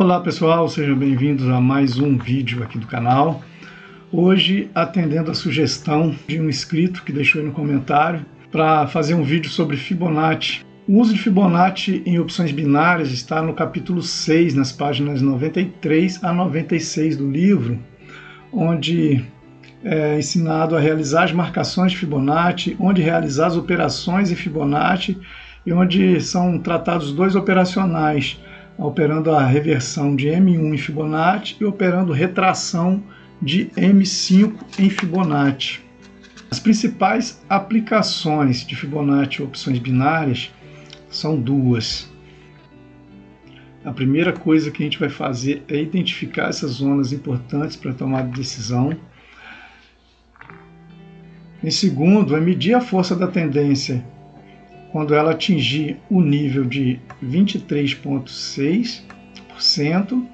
Olá pessoal, sejam bem-vindos a mais um vídeo aqui do canal. Hoje, atendendo a sugestão de um inscrito que deixou aí no comentário para fazer um vídeo sobre Fibonacci. O uso de Fibonacci em opções binárias está no capítulo 6, nas páginas 93 a 96 do livro, onde é ensinado a realizar as marcações de Fibonacci, onde realizar as operações em Fibonacci e onde são tratados dois operacionais, operando a reversão de M1 em Fibonacci e operando retração de M5 em Fibonacci. As principais aplicações de Fibonacci em opções binárias são duas. A primeira coisa que a gente vai fazer é identificar essas zonas importantes para tomar decisão. Em segundo, é medir a força da tendência quando ela atingir o nível de 23,6%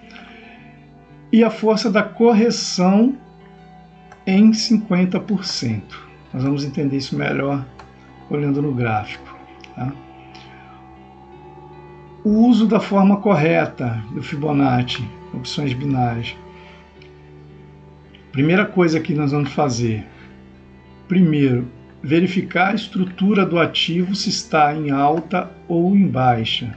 e a força da correção em 50%. Nós vamos entender isso melhor olhando no gráfico. Tá? O uso da forma correta do Fibonacci, opções binárias. Primeira coisa que nós vamos fazer. Primeiro, verificar a estrutura do ativo se está em alta ou em baixa.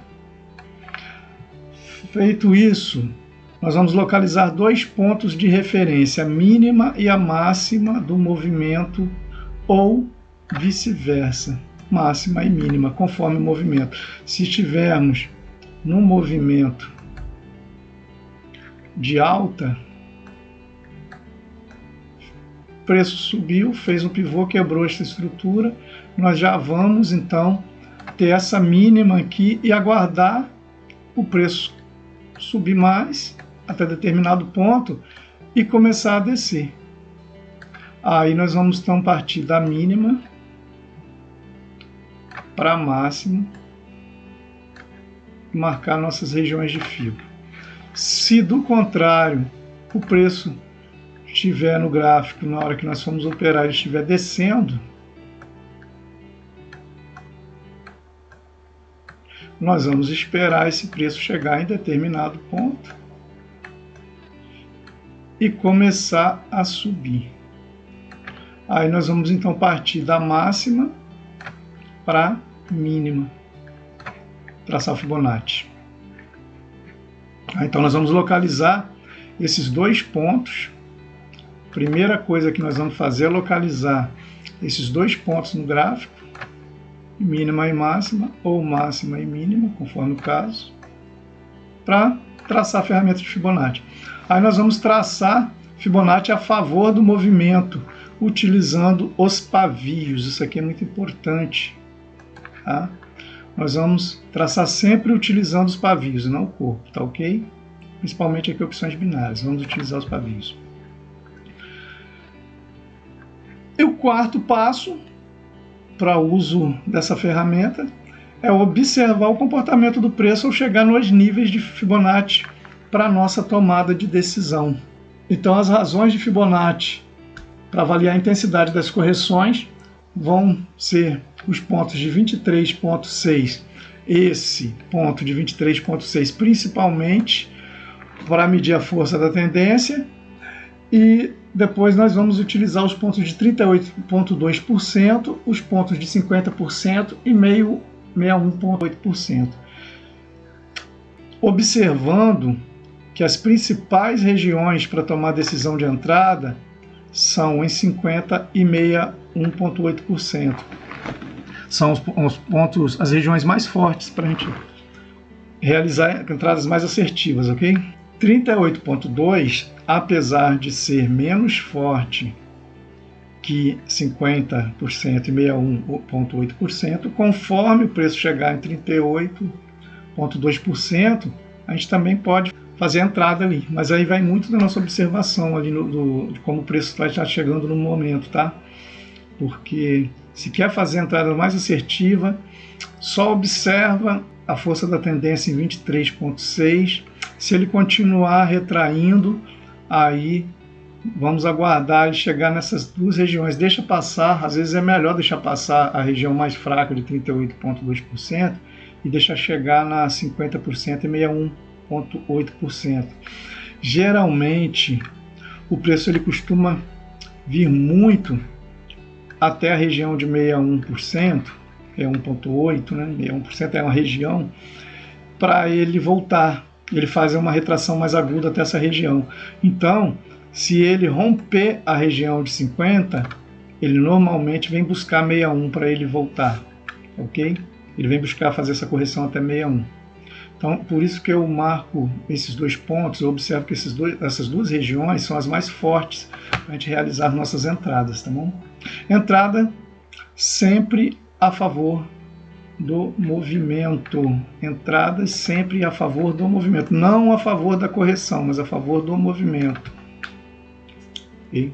Feito isso, nós vamos localizar dois pontos de referência, a mínima e a máxima do movimento ou vice-versa, máxima e mínima, conforme o movimento. Se estivermos num movimento de alta, o preço subiu, fez um pivô, quebrou essa estrutura, nós já vamos então ter essa mínima aqui e aguardar o preço subir mais até determinado ponto e começar a descer. Aí nós vamos então partir da mínima para a máxima e marcar nossas regiões de fibra. Se do contrário o preço estiver no gráfico, na hora que nós formos operar, ele estiver descendo, nós vamos esperar esse preço chegar em determinado ponto e começar a subir. Aí nós vamos então partir da máxima para a mínima, traçar o Fibonacci. Então nós vamos localizar esses dois pontos. Primeira coisa que nós vamos fazer é localizar esses dois pontos no gráfico, mínima e máxima, ou máxima e mínima, conforme o caso, para traçar a ferramenta de Fibonacci. Aí nós vamos traçar Fibonacci a favor do movimento, utilizando os pavios. Isso aqui é muito importante. Tá? Nós vamos traçar sempre utilizando os pavios, não o corpo, tá ok? Principalmente aqui opções binárias, vamos utilizar os pavios. E o quarto passo para o uso dessa ferramenta é observar o comportamento do preço ao chegar nos níveis de Fibonacci para a nossa tomada de decisão. Então, as razões de Fibonacci para avaliar a intensidade das correções vão ser os pontos de 23,6. Esse ponto de 23,6 principalmente para medir a força da tendência, e depois nós vamos utilizar os pontos de 38,2%, os pontos de 50% e 61,8%. Observando que as principais regiões para tomar decisão de entrada são em 50% e 61,8%. São os pontos, as regiões mais fortes para a gente realizar entradas mais assertivas, ok? 38,2%, apesar de ser menos forte que 50% e 61,8%, conforme o preço chegar em 38,2%, a gente também pode fazer a entrada ali. Mas aí vai muito da nossa observação ali de como o preço vai estar chegando no momento, tá? Porque se quer fazer a entrada mais assertiva, só observa a força da tendência em 23,6%. Se ele continuar retraindo, aí vamos aguardar ele chegar nessas duas regiões. Deixa passar, às vezes é melhor deixar passar a região mais fraca de 38,2% e deixar chegar na 50% e 61,8%. Geralmente, o preço ele costuma vir muito até a região de 61%, é 1,8%, né? 61% é uma região, para ele voltar. Ele faz uma retração mais aguda até essa região. Então, se ele romper a região de 50, ele normalmente vem buscar 61 para ele voltar, ok? Ele vem buscar fazer essa correção até 61. Então, por isso que eu marco esses dois pontos, eu observo que essas duas regiões são as mais fortes para a gente realizar nossas entradas, tá bom? Entrada sempre a favor do movimento. Entradas sempre a favor do movimento. Não a favor da correção, mas a favor do movimento. Okay?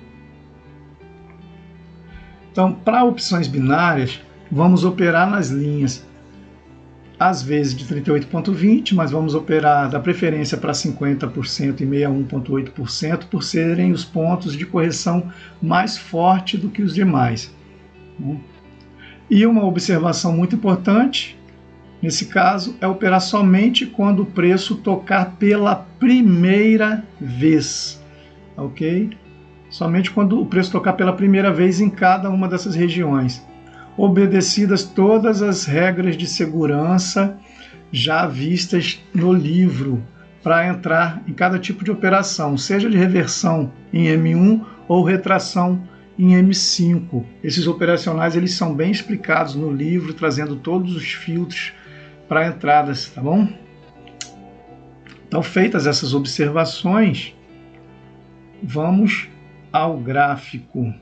Então, para opções binárias, vamos operar nas linhas, às vezes de 38,20, mas vamos operar da preferência para 50% e 61,8%, por serem os pontos de correção mais forte do que os demais. E uma observação muito importante, nesse caso, é operar somente quando o preço tocar pela primeira vez, ok? Somente quando o preço tocar pela primeira vez em cada uma dessas regiões, obedecidas todas as regras de segurança já vistas no livro para entrar em cada tipo de operação, seja de reversão em M1 ou retração em M5. Esses operacionais eles são bem explicados no livro, trazendo todos os filtros para entradas, tá bom? Então, feitas essas observações, vamos ao gráfico.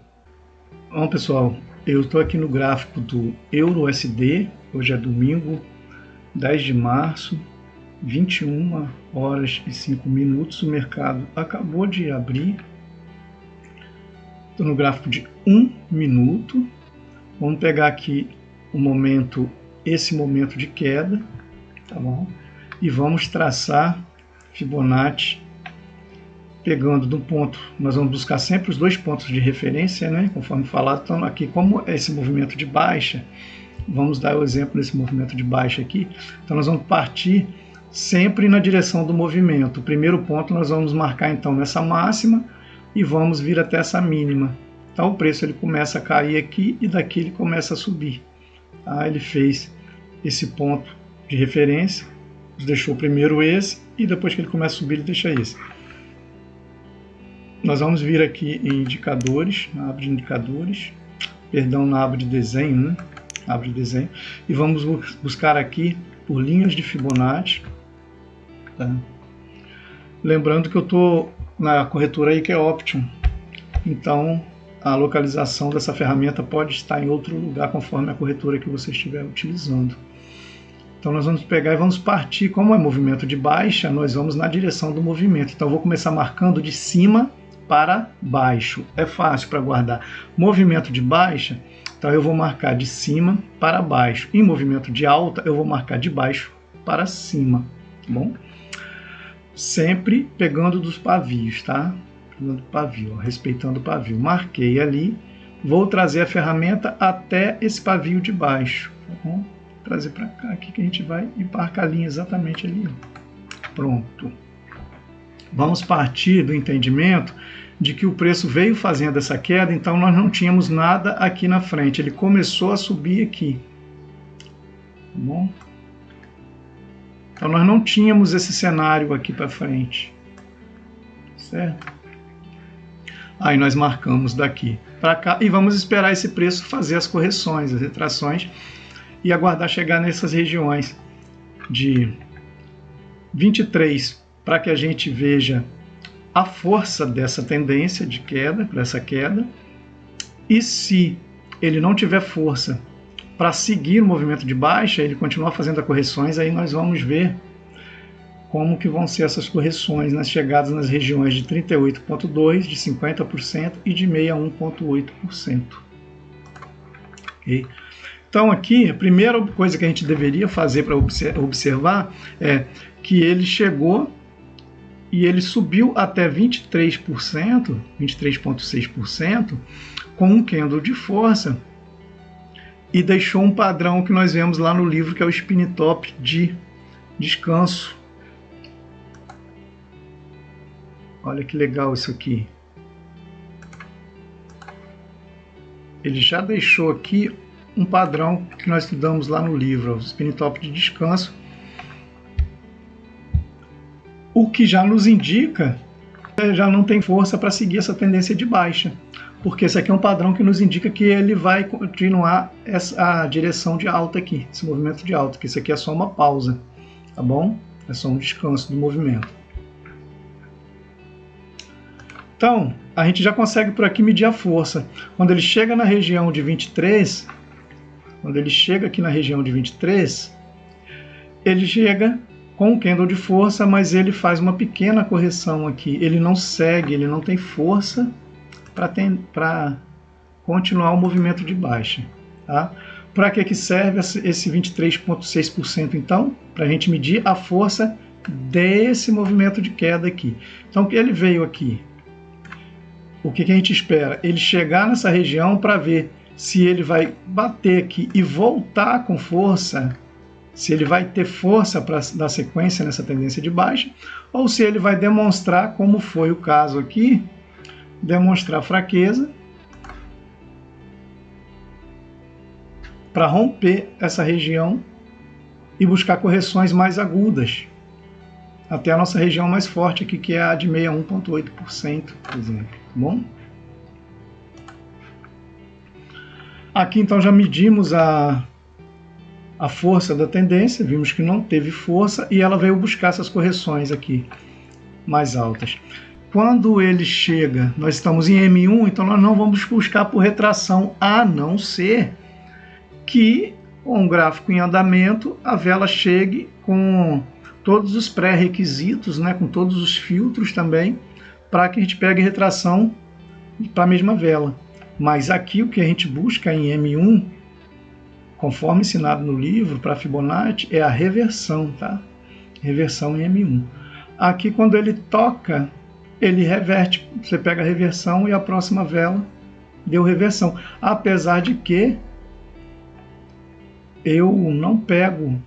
Bom, pessoal, eu estou aqui no gráfico do EURUSD, hoje é domingo, 10 de março, 21 horas e 5 minutos, o mercado acabou de abrir. Estou no gráfico de 1 minuto, vamos pegar aqui o momento, esse momento de queda, tá bom? E vamos traçar Fibonacci, pegando do ponto, nós vamos buscar sempre os dois pontos de referência, né? Conforme falado, então aqui, como é esse movimento de baixa, vamos dar o exemplo desse movimento de baixa aqui, então nós vamos partir sempre na direção do movimento. O primeiro ponto nós vamos marcar então nessa máxima e vamos vir até essa mínima. Então o preço ele começa a cair aqui e daqui ele começa a subir. Tá? Ele fez esse ponto de referência, deixou primeiro esse e depois que ele começa a subir ele deixa esse. Nós vamos vir aqui em indicadores, na aba de indicadores, perdão, na aba de desenho, né? Aba de desenho, e vamos buscar aqui por linhas de Fibonacci. Tá? Lembrando que eu estou na corretora aí que é Option, então a localização dessa ferramenta pode estar em outro lugar conforme a corretora que você estiver utilizando. Então nós vamos pegar e vamos partir, como é movimento de baixa, nós vamos na direção do movimento. Então eu vou começar marcando de cima para baixo, é fácil para guardar. Movimento de baixa, então eu vou marcar de cima para baixo. Em movimento de alta, eu vou marcar de baixo para cima, tá bom? Sempre pegando dos pavios, tá? Pegando pavio, respeitando o pavio. Marquei ali, vou trazer a ferramenta até esse pavio de baixo, tá bom? Vou trazer para cá aqui que a gente vai e marcar a linha exatamente ali. Pronto. Vamos partir do entendimento de que o preço veio fazendo essa queda, então nós não tínhamos nada aqui na frente. Ele começou a subir aqui. Tá bom? Então nós não tínhamos esse cenário aqui para frente. Certo? Aí nós marcamos daqui para cá e vamos esperar esse preço fazer as correções, as retrações e aguardar chegar nessas regiões de 23 para que a gente veja a força dessa tendência de queda, para essa queda. E se ele não tiver força para seguir o movimento de baixa, ele continuar fazendo as correções, aí nós vamos ver como que vão ser essas correções nas chegadas nas regiões de 38,2%, de 50% e de 61,8%. Okay? Então aqui, a primeira coisa que a gente deveria fazer para observar é que ele chegou e ele subiu até 23%, 23,6%, com um candle de força e deixou um padrão que nós vemos lá no livro, que é o spin top de descanso. Olha que legal isso aqui. Ele já deixou aqui um padrão que nós estudamos lá no livro, o spin top de descanso, o que já nos indica que já não tem força para seguir essa tendência de baixa, porque esse aqui é um padrão que nos indica que ele vai continuar a direção de alta aqui, esse movimento de alta, que isso aqui é só uma pausa, tá bom? É só um descanso do movimento. Então, a gente já consegue por aqui medir a força. Quando ele chega na região de 23, quando ele chega aqui na região de 23, ele chega com um candle de força, mas ele faz uma pequena correção aqui. Ele não segue, ele não tem força para continuar o movimento de baixa. Tá? Para que serve esse 23,6% então? Para a gente medir a força desse movimento de queda aqui. Então, ele veio aqui. O que a gente espera? Ele chegar nessa região para ver se ele vai bater aqui e voltar com força, se ele vai ter força para dar sequência nessa tendência de baixa, ou se ele vai demonstrar, como foi o caso aqui, demonstrar fraqueza para romper essa região e buscar correções mais agudas, até a nossa região mais forte aqui, que é a de 61,8%, por exemplo, tá bom? Aqui então já medimos a força da tendência, vimos que não teve força e ela veio buscar essas correções aqui mais altas. Quando ele chega, nós estamos em M1, então nós não vamos buscar por retração, a não ser que com um gráfico em andamento a vela chegue com todos os pré-requisitos, né, com todos os filtros também, para que a gente pegue retração para a mesma vela. Mas aqui o que a gente busca em M1, conforme ensinado no livro para Fibonacci, é a reversão, tá? Reversão em M1. Aqui quando ele toca, ele reverte, você pega a reversão e a próxima vela deu reversão. Apesar de que eu não pego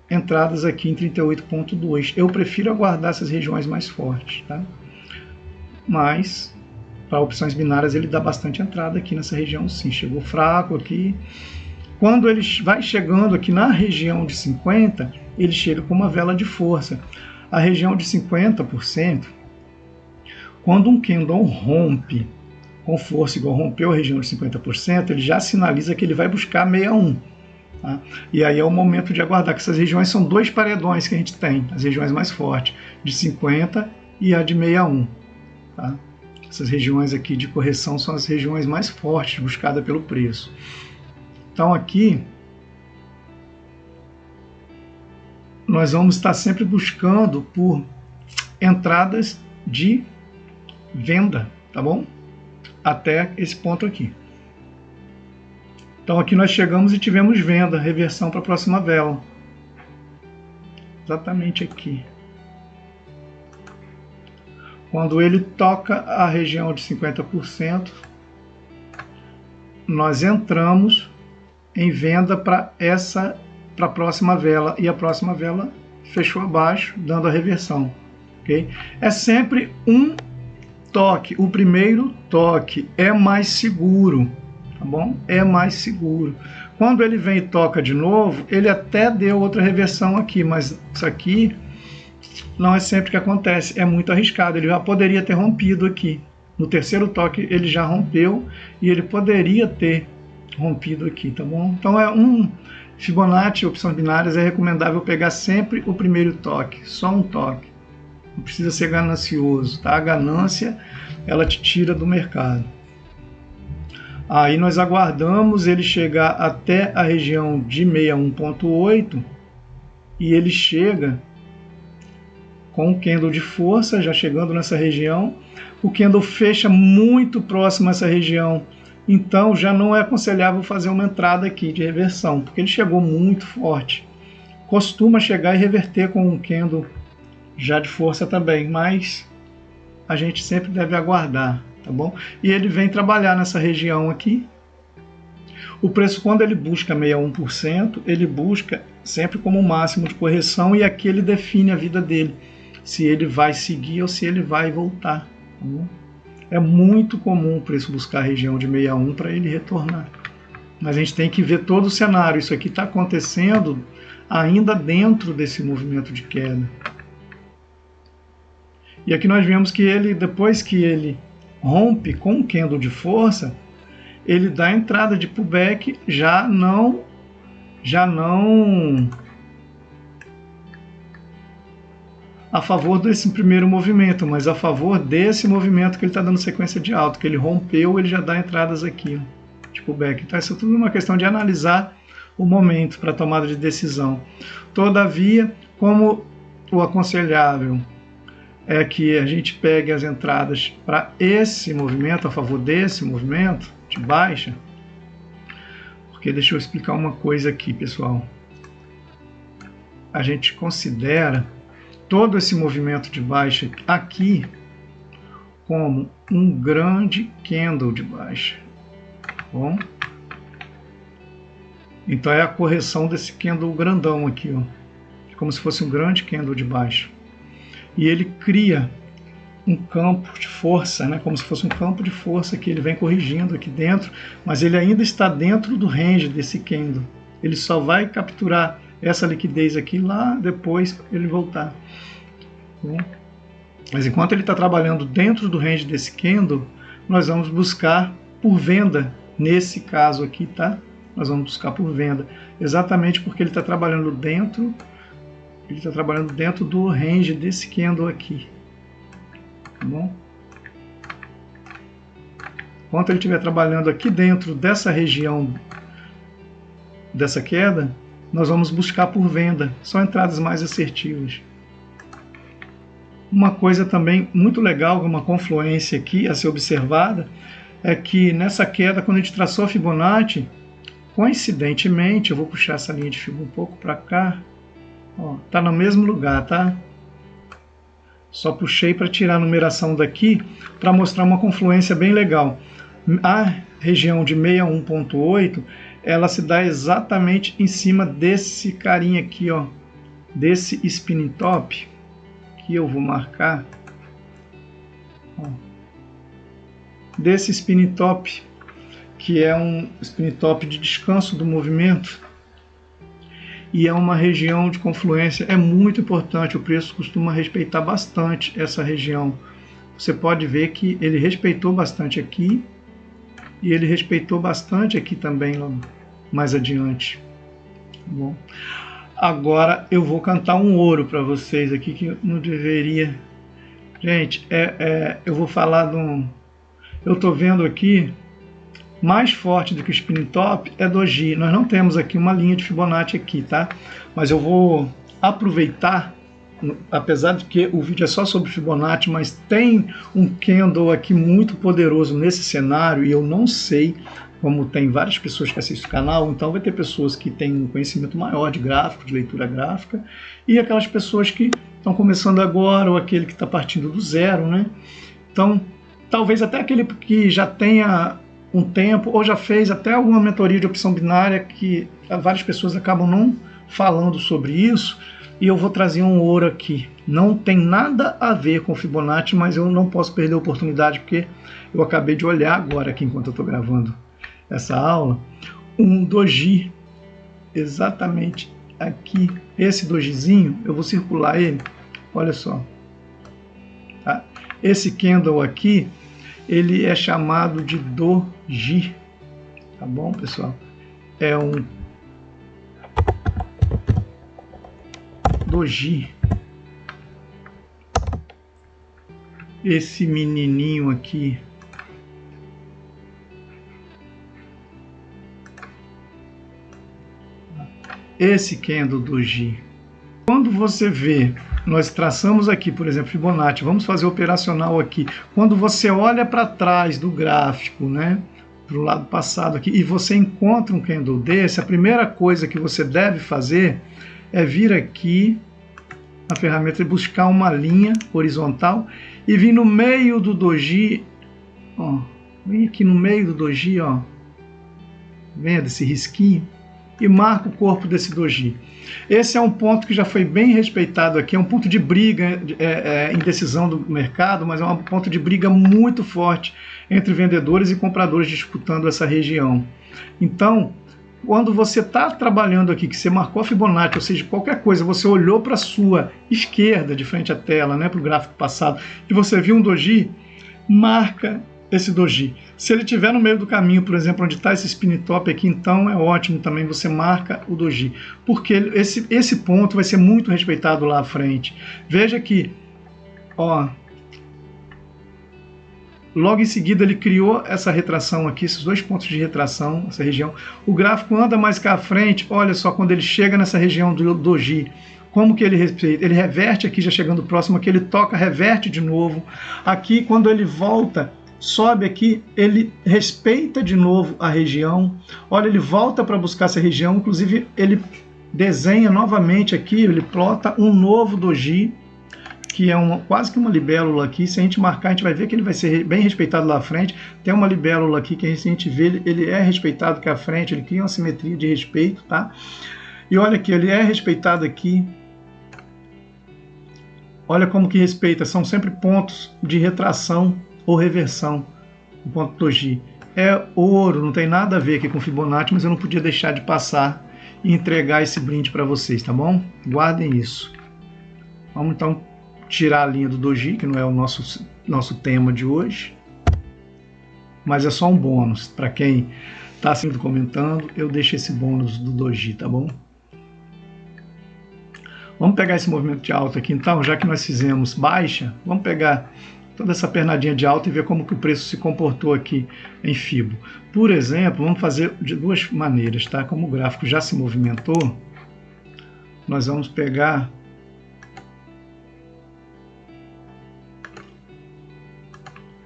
entradas aqui em 38,2. Eu prefiro aguardar essas regiões mais fortes, tá? Mas para opções binárias ele dá bastante entrada aqui nessa região sim. Chegou fraco aqui. Quando ele vai chegando aqui na região de 50, ele chega com uma vela de força. A região de 50%, quando um candle rompe com força igual rompeu a região de 50%, ele já sinaliza que ele vai buscar 61. Tá? E aí é o momento de aguardar, que essas regiões são dois paredões que a gente tem, as regiões mais fortes, de 50 e a de 61. Tá? Essas regiões aqui de correção são as regiões mais fortes buscadas pelo preço. Então aqui nós vamos estar sempre buscando por entradas de venda, tá bom? Até esse ponto aqui. Então aqui nós chegamos e tivemos venda, reversão para a próxima vela. Exatamente aqui. Quando ele toca a região de 50%, nós entramos em venda para a próxima vela, e a próxima vela fechou abaixo, dando a reversão. Okay? É sempre um toque. O primeiro toque é mais seguro, tá bom? É mais seguro. Quando ele vem e toca de novo, ele até deu outra reversão aqui, mas isso aqui não é sempre que acontece, é muito arriscado. Ele já poderia ter rompido aqui. No terceiro toque ele já rompeu e ele poderia ter rompido aqui, tá bom? Então é um Fibonacci, opções binárias, é recomendável pegar sempre o primeiro toque, só um toque. Não precisa ser ganancioso, tá? A ganância, ela te tira do mercado. Aí nós aguardamos ele chegar até a região de 61,8 e ele chega com o candle de força, já chegando nessa região. O candle fecha muito próximo a essa região, então já não é aconselhável fazer uma entrada aqui de reversão, porque ele chegou muito forte. Costuma chegar e reverter com um candle já de força também, mas a gente sempre deve aguardar, tá bom? E ele vem trabalhar nessa região aqui. O preço, quando ele busca 61%, ele busca sempre como um máximo de correção, e aqui ele define a vida dele, se ele vai seguir ou se ele vai voltar. Tá bom? É muito comum o preço buscar a região de 61 para ele retornar. Mas a gente tem que ver todo o cenário. Isso aqui está acontecendo ainda dentro desse movimento de queda. E aqui nós vemos que ele, depois que ele rompe com um candle de força, ele dá entrada de pullback já não a favor desse primeiro movimento, mas a favor desse movimento que ele está dando sequência de alta, que ele rompeu, ele já dá entradas aqui, de pullback. Então isso é tudo uma questão de analisar o momento para tomada de decisão. Todavia, como o aconselhável é que a gente pegue as entradas para esse movimento, a favor desse movimento de baixa, porque deixa eu explicar uma coisa aqui, pessoal. A gente considera todo esse movimento de baixa aqui como um grande candle de baixa. Bom, então é a correção desse candle grandão aqui, ó, como se fosse um grande candle de baixa. E ele cria um campo de força, né, como se fosse um campo de força que ele vem corrigindo aqui dentro, mas ele ainda está dentro do range desse candle. Ele só vai capturar essa liquidez aqui lá depois ele voltar. Bom, mas enquanto ele está trabalhando dentro do range desse candle, nós vamos buscar por venda nesse caso aqui, tá? Nós vamos buscar por venda, exatamente porque ele está trabalhando dentro do range desse candle aqui, tá bom? Enquanto ele estiver trabalhando aqui dentro dessa região dessa queda, nós vamos buscar por venda, são entradas mais assertivas. Uma coisa também muito legal, uma confluência aqui a ser observada, é que nessa queda, quando a gente traçou a Fibonacci, coincidentemente, eu vou puxar essa linha de Fibonacci um pouco para cá, ó, tá no mesmo lugar, tá? Só puxei para tirar a numeração daqui, para mostrar uma confluência bem legal. A região de 61.8, ela se dá exatamente em cima desse carinha aqui, ó, desse spinning top, que eu vou marcar, ó, desse spinning top, que é um spinning top de descanso do movimento, e é uma região de confluência, é muito importante, o preço costuma respeitar bastante essa região. Você pode ver que ele respeitou bastante aqui, e ele respeitou bastante aqui também, lá mais adiante. Tá bom? Agora eu vou cantar um ouro para vocês aqui, que não deveria... Gente, eu vou falar de um... Eu estou vendo aqui, mais forte do que o spinning top é doji. Nós não temos aqui uma linha de Fibonacci aqui, tá? Mas eu vou aproveitar, apesar de que o vídeo é só sobre Fibonacci, mas tem um candle aqui muito poderoso nesse cenário, e eu não sei, como tem várias pessoas que assistem o canal, então vai ter pessoas que têm um conhecimento maior de gráfico, de leitura gráfica, e aquelas pessoas que estão começando agora, ou aquele que está partindo do zero, né? Então, talvez até aquele que já tenha um tempo, ou já fez até alguma mentoria de opção binária, que várias pessoas acabam não falando sobre isso, e eu vou trazer um ouro aqui. Não tem nada a ver com Fibonacci, mas eu não posso perder a oportunidade, porque eu acabei de olhar agora aqui, enquanto eu estou gravando essa aula, um doji, exatamente aqui, esse dojizinho, eu vou circular ele, olha só, tá? Esse candle aqui, ele é chamado de doji, tá bom, pessoal? É um doji. Esse menininho aqui, esse candle doji. Quando você vê, nós traçamos aqui, por exemplo, Fibonacci, vamos fazer operacional aqui. Quando você olha para trás do gráfico, né, para o lado passado aqui, e você encontra um candle desse, a primeira coisa que você deve fazer é vir aqui na ferramenta e buscar uma linha horizontal e vir no meio do doji, ó, vem aqui no meio do doji, ó, vendo esse risquinho? e marca o corpo desse doji. Esse é um ponto que já foi bem respeitado aqui, é um ponto de briga, indecisão do mercado, mas é um ponto de briga muito forte entre vendedores e compradores disputando essa região. Então, quando você está trabalhando aqui, que você marcou a Fibonacci, ou seja, qualquer coisa, você olhou para a sua esquerda, de frente à tela, né, para o gráfico passado, e você viu um doji, marca esse doji. Se ele estiver no meio do caminho, por exemplo, onde está esse spin top aqui, então é ótimo também, você marca o doji, porque esse ponto vai ser muito respeitado lá à frente. Veja que, ó, logo em seguida ele criou essa retração aqui, esses dois pontos de retração, essa região. O gráfico anda mais cá à frente, olha só, quando ele chega nessa região do doji, como que ele respeita? Ele reverte aqui, já chegando próximo, aqui ele toca, reverte de novo. Aqui, quando ele volta, sobe aqui, ele respeita de novo a região. Olha, ele volta para buscar essa região, inclusive ele desenha novamente aqui, ele plota um novo doji, que é quase que uma libélula aqui. Se a gente marcar, a gente vai ver que ele vai ser bem respeitado lá à frente. Tem uma libélula aqui que a gente vê, ele é respeitado aqui à frente, ele cria uma simetria de respeito, tá? E olha aqui, ele é respeitado aqui. Olha como que respeita, são sempre pontos de retração ou reversão, o ponto doji. É ouro, não tem nada a ver aqui com Fibonacci, mas eu não podia deixar de passar e entregar esse brinde para vocês, tá bom? Guardem isso. Vamos então tirar a linha do doji, que não é o nosso tema de hoje, mas é só um bônus. Para quem está sempre comentando, eu deixo esse bônus do doji, tá bom? Vamos pegar esse movimento de alta aqui então, já que nós fizemos baixa, vamos pegar toda essa pernadinha de alta e ver como que o preço se comportou aqui em Fibo. Por exemplo, vamos fazer de duas maneiras, tá? Como o gráfico já se movimentou, nós vamos pegar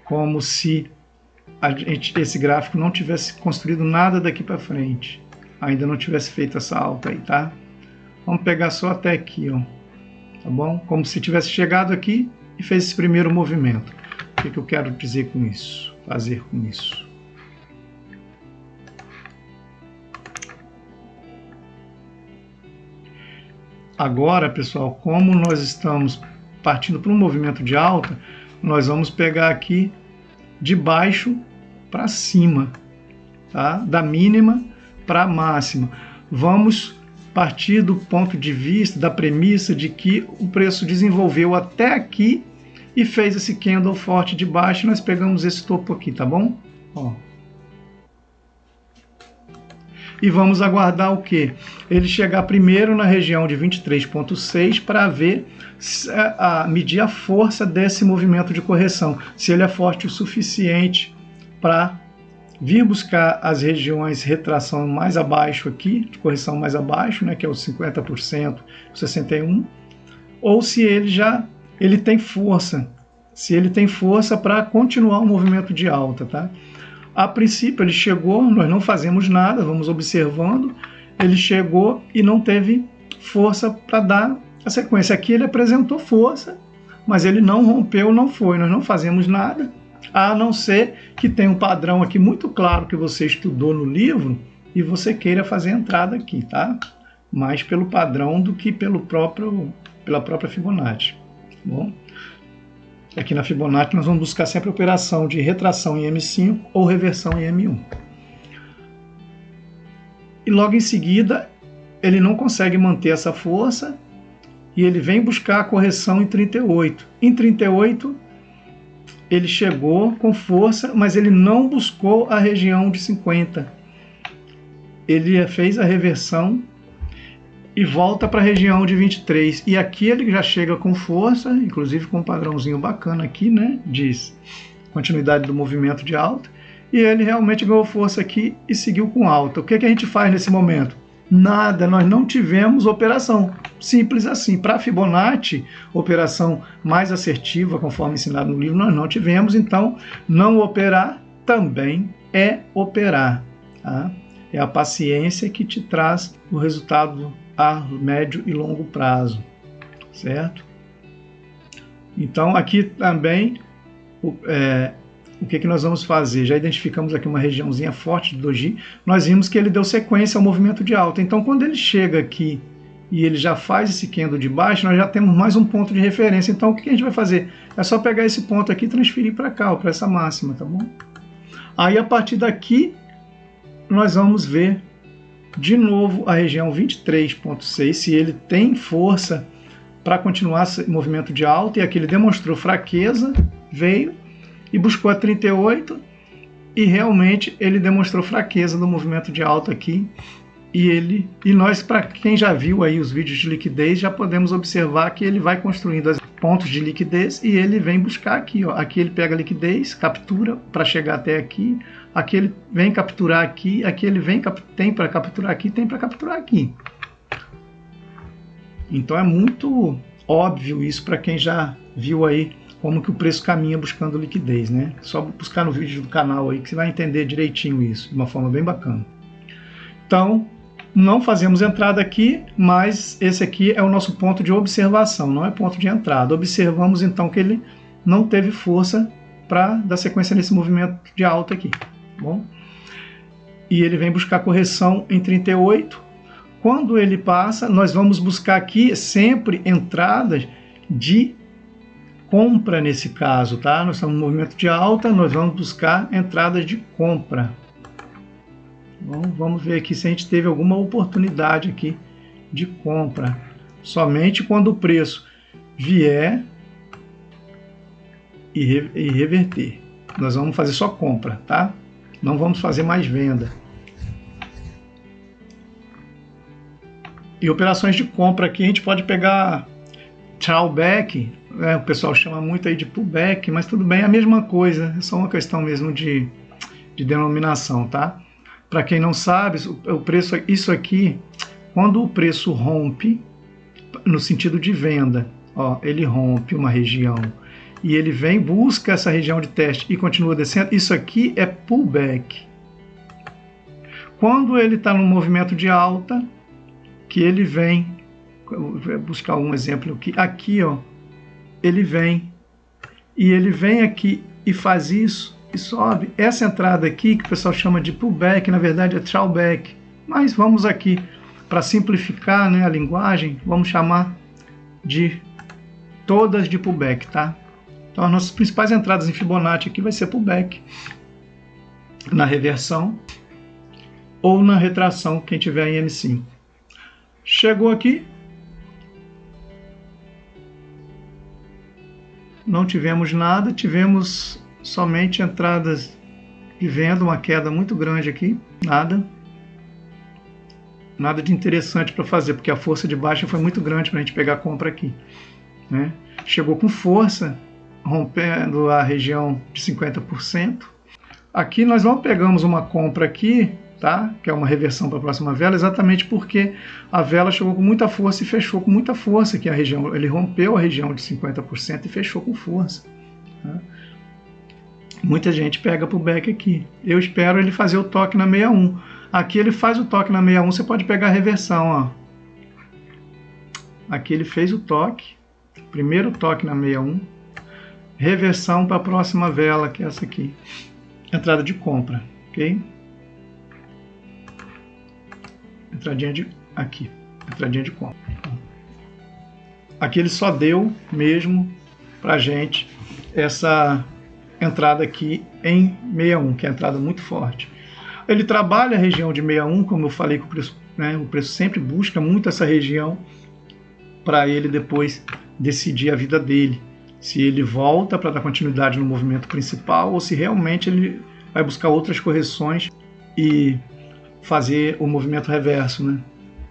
como se esse gráfico não tivesse construído nada daqui para frente, ainda não tivesse feito essa alta aí, tá? Vamos pegar só até aqui, ó, tá bom? Como se tivesse chegado aqui e fez esse primeiro movimento. O que eu quero dizer com isso? Fazer com isso? Agora, pessoal, como nós estamos partindo para um movimento de alta, nós vamos pegar aqui de baixo para cima, tá? Da mínima para a máxima. Vamos partir do ponto de vista, da premissa de que o preço desenvolveu até aqui e fez esse candle forte de baixo, e nós pegamos esse topo aqui, tá bom? Ó. E vamos aguardar o quê? Ele chegar primeiro na região de 23,6 para ver, medir a força desse movimento de correção, se ele é forte o suficiente para vir buscar as regiões de retração mais abaixo aqui, de correção mais abaixo, né, que é os 50%, 61%, ou se ele tem força, para continuar o movimento de alta, tá? A princípio ele chegou, nós não fazemos nada, vamos observando, ele chegou e não teve força para dar a sequência. Aqui ele apresentou força, mas ele não rompeu, não foi, nós não fazemos nada, a não ser que tem um padrão aqui muito claro que você estudou no livro e você queira fazer a entrada aqui, tá? Mais pelo padrão do que pela própria Fibonacci, tá bom? Aqui na Fibonacci nós vamos buscar sempre a operação de retração em M5 ou reversão em M1. E logo em seguida ele não consegue manter essa força e ele vem buscar a correção em 38. Em 38 ele chegou com força, mas ele não buscou a região de 50. Ele fez a reversão e volta para a região de 23. E aqui ele já chega com força, inclusive com um padrãozinho bacana aqui, né? Diz continuidade do movimento de alta. E ele realmente ganhou força aqui e seguiu com alta. O que a gente faz nesse momento? Nada, nós não tivemos operação. Simples assim. Para Fibonacci, operação mais assertiva, conforme ensinado no livro, nós não tivemos. Então, não operar também é operar. Tá? É a paciência que te traz o resultado a médio e longo prazo, certo? Então aqui também o que nós vamos fazer? Já identificamos aqui uma regiãozinha forte de doji, nós vimos que ele deu sequência ao movimento de alta. Então, quando ele chega aqui e ele já faz esse candle de baixo, nós já temos mais um ponto de referência. Então, o que a gente vai fazer? É só pegar esse ponto aqui e transferir para cá, para essa máxima, tá bom? Aí, a partir daqui, nós vamos ver de novo a região 23.6, se ele tem força para continuar esse movimento de alta. E aqui ele demonstrou fraqueza, veio e buscou a 38, e realmente ele demonstrou fraqueza no movimento de alta aqui. E nós, para quem já viu aí os vídeos de liquidez, já podemos observar que ele vai construindo os pontos de liquidez e ele vem buscar aqui, ó. Aqui ele pega a liquidez, captura para chegar até aqui. Aqui ele vem capturar aqui, aqui ele tem para capturar aqui, tem para capturar aqui. Então é muito óbvio isso para quem já viu aí como que o preço caminha buscando liquidez, né? Só buscar no vídeo do canal aí que você vai entender direitinho isso, de uma forma bem bacana. Então, não fazemos entrada aqui, mas esse aqui é o nosso ponto de observação, não é ponto de entrada. Observamos então que ele não teve força para dar sequência nesse movimento de alta aqui, tá bom? E ele vem buscar correção em 38. Quando ele passa, nós vamos buscar aqui sempre entradas de compra nesse caso, tá? Nós estamos no movimento de alta, nós vamos buscar entradas de compra. Bom, vamos ver aqui se a gente teve alguma oportunidade aqui de compra. Somente quando o preço vier e reverter. Nós vamos fazer só compra, tá? Não vamos fazer mais venda. E operações de compra aqui a gente pode pegar throwback, o pessoal chama muito aí de pullback, mas tudo bem, é a mesma coisa, é só uma questão mesmo de denominação, tá? Para quem não sabe, o preço, isso aqui, quando o preço rompe, no sentido de venda, ó, ele rompe uma região e ele vem, busca essa região de teste e continua descendo, isso aqui é pullback. Quando ele está no movimento de alta, que ele vem, vou buscar um exemplo aqui, ó, ele vem aqui e faz isso e sobe. Essa entrada aqui, que o pessoal chama de pullback, na verdade é throwback, mas vamos aqui, para simplificar, né, a linguagem, vamos chamar de todas de pullback, tá? Então as nossas principais entradas em Fibonacci aqui vai ser pullback, na reversão ou na retração, quem tiver em M5. Chegou aqui, não tivemos nada, tivemos somente entradas de venda, uma queda muito grande aqui, nada de interessante para fazer, porque a força de baixa foi muito grande para a gente pegar a compra aqui, né? Chegou com força, rompendo a região de 50%. Aqui nós não pegamos uma compra aqui, tá? Que é uma reversão para a próxima vela, exatamente porque a vela chegou com muita força e fechou com muita força aqui a região. Ele rompeu a região de 50% e fechou com força, tá? Muita gente pega pullback aqui. Eu espero ele fazer o toque na 61. Aqui ele faz o toque na 61, você pode pegar a reversão, ó. Aqui ele fez o toque, primeiro toque na 61, reversão para a próxima vela, que é essa aqui, entrada de compra, ok? Entradinha de aqui, entradinha de compra. Aqui ele só deu mesmo pra gente essa entrada aqui em 61, que é a entrada muito forte. Ele trabalha a região de 61, como eu falei, que o preço, né, o preço sempre busca muito essa região para ele depois decidir a vida dele, se ele volta para dar continuidade no movimento principal ou se realmente ele vai buscar outras correções e fazer o movimento reverso, né?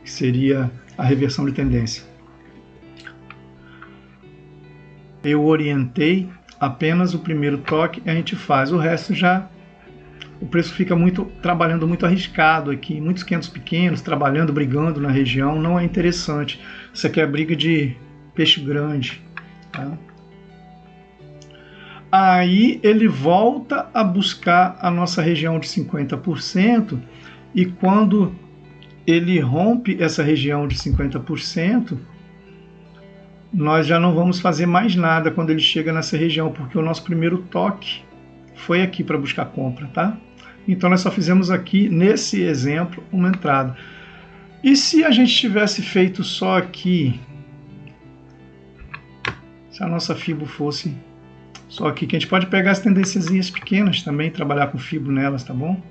Que seria a reversão de tendência. Eu orientei apenas o primeiro toque, a gente faz o resto já. O preço fica trabalhando muito arriscado aqui, muitos candles pequenos, trabalhando, brigando na região, não é interessante. Isso aqui é briga de peixe grande, tá? Aí ele volta a buscar a nossa região de 50%, e quando ele rompe essa região de 50%, nós já não vamos fazer mais nada quando ele chega nessa região, porque o nosso primeiro toque foi aqui para buscar compra, tá? Então nós só fizemos aqui, nesse exemplo, uma entrada. E se a gente tivesse feito só aqui, se a nossa Fibo fosse só aqui, que a gente pode pegar as tendênciazinhas pequenas também, trabalhar com Fibo nelas, tá bom?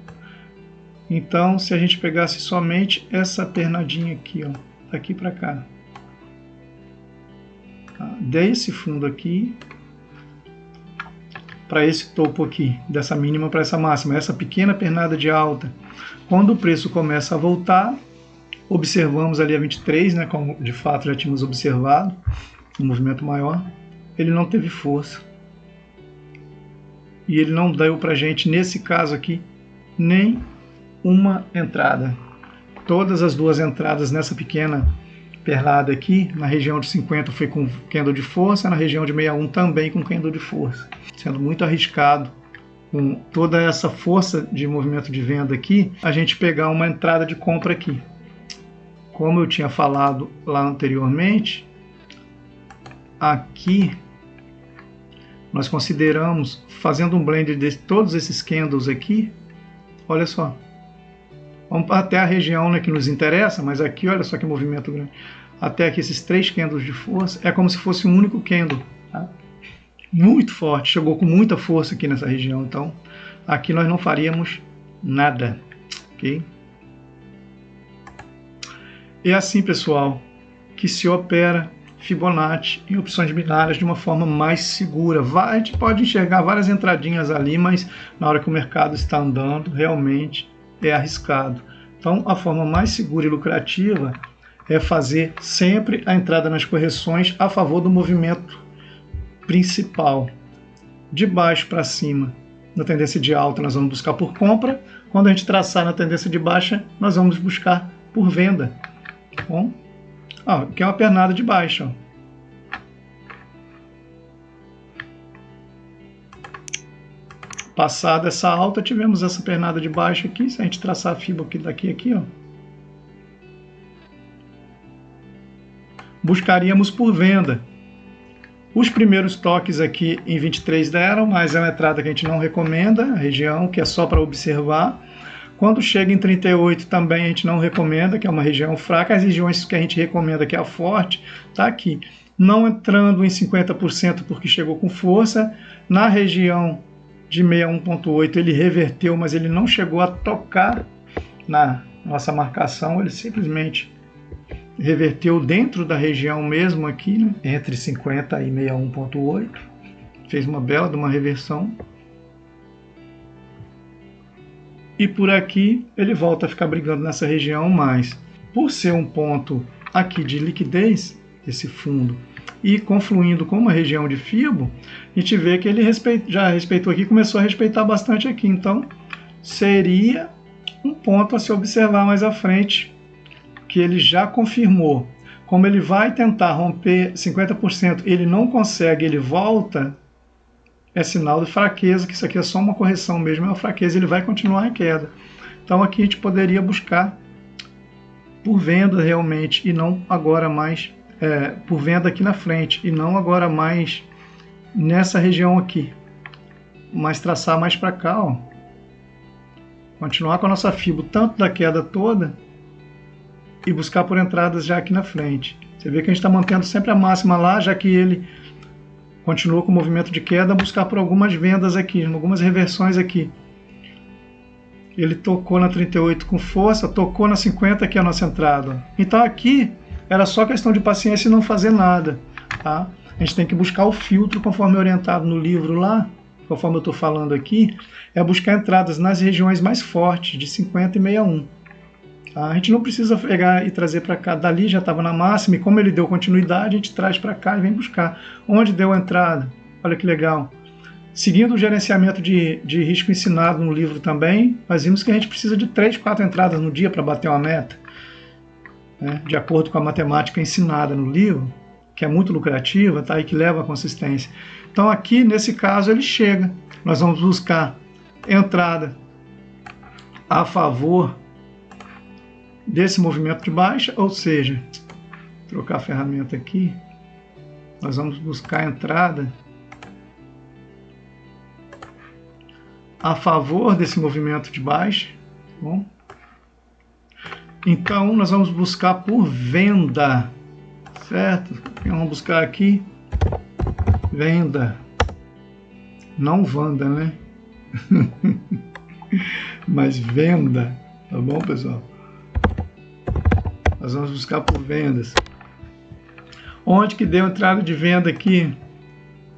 Então, se a gente pegasse somente essa pernadinha aqui, ó, daqui para cá, tá? Desse fundo aqui para esse topo aqui, dessa mínima para essa máxima, essa pequena pernada de alta. Quando o preço começa a voltar, observamos ali a 23, né, como de fato já tínhamos observado, um movimento maior, ele não teve força. E ele não deu para a gente, nesse caso aqui, nem uma entrada. Todas as duas entradas nessa pequena pernada aqui, na região de 50 foi com candle de força, na região de 61 também com candle de força. Sendo muito arriscado, com toda essa força de movimento de venda aqui, a gente pegar uma entrada de compra aqui. Como eu tinha falado lá anteriormente, aqui nós consideramos, fazendo um blend de todos esses candles aqui, olha só, vamos até a região, né, que nos interessa, mas aqui olha só que movimento grande, até aqui esses 3 candles de força, é como se fosse um único candle, tá? Muito forte, chegou com muita força aqui nessa região, então aqui nós não faríamos nada, ok? É assim, pessoal, que se opera Fibonacci em opções binárias de uma forma mais segura. A gente pode enxergar várias entradinhas ali, mas na hora que o mercado está andando, realmente é arriscado. Então, a forma mais segura e lucrativa é fazer sempre a entrada nas correções a favor do movimento principal. De baixo para cima, na tendência de alta, nós vamos buscar por compra. Quando a gente traçar na tendência de baixa, nós vamos buscar por venda. Bom, aqui é uma pernada de baixa. Passada essa alta, tivemos essa pernada de baixa aqui. Se a gente traçar a Fibo aqui, daqui, ó, buscaríamos por venda. Os primeiros toques aqui em 23 deram, mas é uma entrada que a gente não recomenda, a região que é só para observar. Quando chega em 38 também a gente não recomenda, que é uma região fraca. As regiões que a gente recomenda, que é a forte, está aqui. Não entrando em 50% porque chegou com força. Na região de 61.8 ele reverteu, mas ele não chegou a tocar na nossa marcação. Ele simplesmente reverteu dentro da região mesmo aqui, né? Entre 50 e 61.8. Fez uma bela de uma reversão. E por aqui ele volta a ficar brigando nessa região, mas por ser um ponto aqui de liquidez, esse fundo, e confluindo com uma região de Fibo, a gente vê que ele já respeitou aqui, começou a respeitar bastante aqui. Então seria um ponto a se observar mais à frente, que ele já confirmou. Como ele vai tentar romper 50%, ele não consegue, ele volta, é sinal de fraqueza, que isso aqui é só uma correção mesmo, é uma fraqueza, ele vai continuar em queda. Então aqui a gente poderia buscar por venda realmente, e não agora mais, por venda aqui na frente, e não agora mais nessa região aqui, mas traçar mais para cá, ó. Continuar com a nossa Fibo, tanto da queda toda, e buscar por entradas já aqui na frente. Você vê que a gente está mantendo sempre a máxima lá, já que ele continuou com o movimento de queda, buscar por algumas vendas aqui, algumas reversões aqui. Ele tocou na 38 com força, tocou na 50, que é a nossa entrada. Então aqui era só questão de paciência e não fazer nada, tá? A gente tem que buscar o filtro, conforme orientado no livro lá, conforme eu estou falando aqui, é buscar entradas nas regiões mais fortes, de 50 e 61. Tá? A gente não precisa pegar e trazer para cá, dali já estava na máxima, e como ele deu continuidade, a gente traz para cá e vem buscar. Onde deu a entrada? Olha que legal. Seguindo o gerenciamento de risco ensinado no livro também, nós vimos que a gente precisa de 3, 4 entradas no dia para bater uma meta, né? De acordo com a matemática ensinada no livro, que é muito lucrativa, tá? E que leva à consistência. Então aqui, nesse caso, ele chega. Nós vamos buscar entrada a favor desse movimento de baixa, ou seja, trocar a ferramenta aqui, nós vamos buscar a entrada a favor desse movimento de baixa. Bom, então nós vamos buscar por venda, certo? Vamos buscar aqui venda, não vanda, né? Mas venda, tá bom, pessoal? Nós vamos buscar por vendas. Onde que deu entrada de venda aqui?